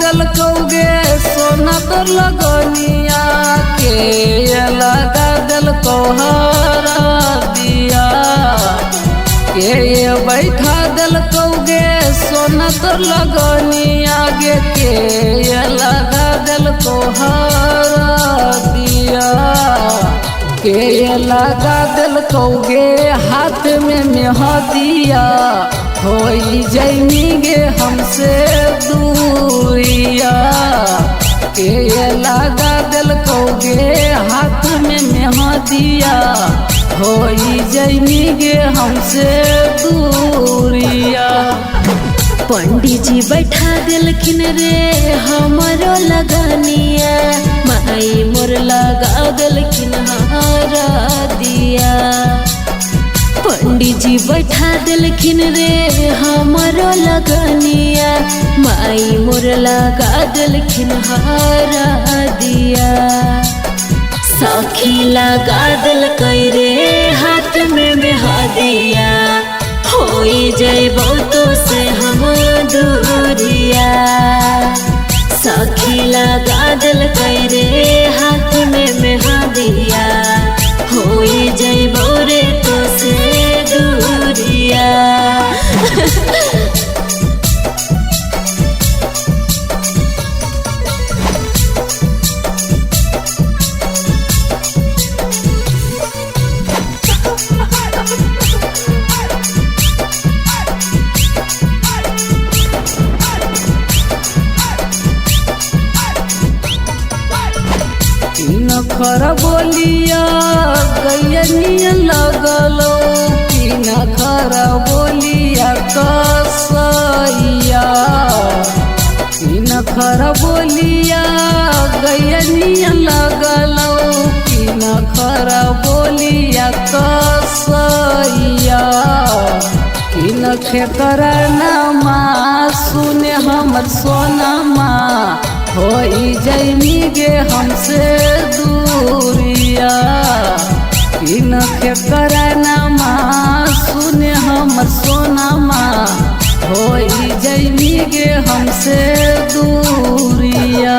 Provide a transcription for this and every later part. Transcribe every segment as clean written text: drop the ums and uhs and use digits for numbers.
दिल कौगे सोना तो लगनिया के लगा दिल कोहरा दिया के बैठा दिल कौगे सोना तो लगनिया के लगा दिल कोहरा दिया के लगा दिल कौगे हाथ में मेहदिया होई जैनी गे हमसे दूरिया के लगा दिल कौगे हाथ में मेहदिया होई जैनी गे हमसे दूरिया। पंडित जी बैठा दिलखिन रे हमारो लगनिया माई मोर लगा दिलखिन हारा दिया। पंडित जी बैठा दिलखिन रे हमारो लगनिया माई मोर लगा दिलखिन हारा दिया। सखी लगा दिल रे हाथ में मेहदिया होई जैबो तो से हम दूरिया। सखी लगा दिल रे हाथ में मेहदिया होई जैबो रे तो से दूरिया। नखर बोलिया गैया लगलो कि नखर बोलिया कसैया नखर बोलिया गैया लगलो कि नखर बोलिया कसैया कि नखे करनमा सुने हमर सोनमा होई जैनी गे हमसे दूरिया कि नखे करनमा सुने हमर सोनमा होई जैनी गे हमसे दूरिया।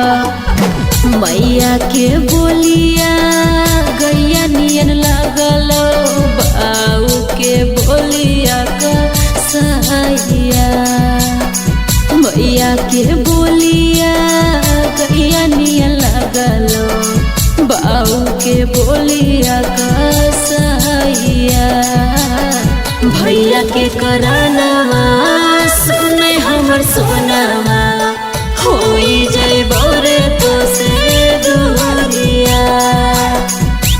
मैया के बोलिया गैया नियन लगलो बाऊ के बोलिया कसैया। मैया के बोलिया गैया नियन लगलो बाऊ के बोलिया कसैया। भैया के करानावा सुने हमर सोनावा होई जैबो रे तो से दूरिया।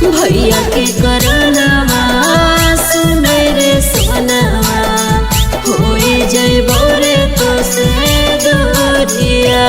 भैया के करानावा सुने रे सोनावा होई जैबो रे तो से दूरिया।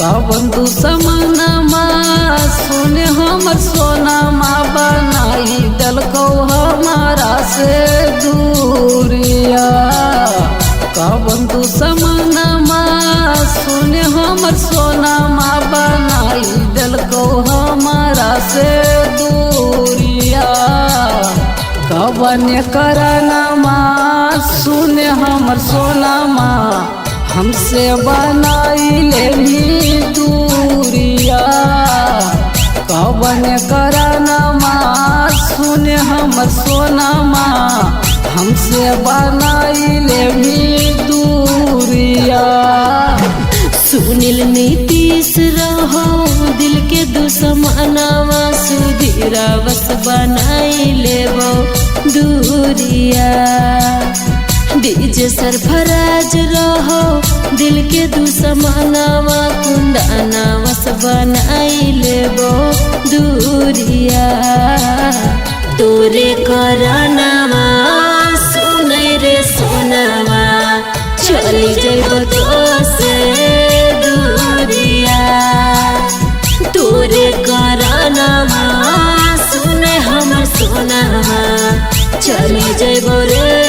कवन दुश्मनमा सुने हमर सोनमा बनाई दिलको हमारा से दूरिया। कवन दुश्मनमा सुने हमर सोनमा बनाई दिलको हमारा से दूरिया। कवन करनमा सुने हमर सोनमा हमसे बनाई लेनी दूरिया। कवन करनमा सुने हमर सोनमा हमसे बनाई लेनी दूरिया। सुनील नीतीश रहो दिल के दुश्मनवा सुधीरा बस बनाई लेबो दूरिया। डीजे सरफराज रहो दिल के दुश्मनवा कुंदना बस बनाई लेबो दूरिया। तोरे करनावा सुनै रे सोनावा चली जैबो तो से दूरिया। तोरे करनावा सुने हमर सोनावा चले जइबो रे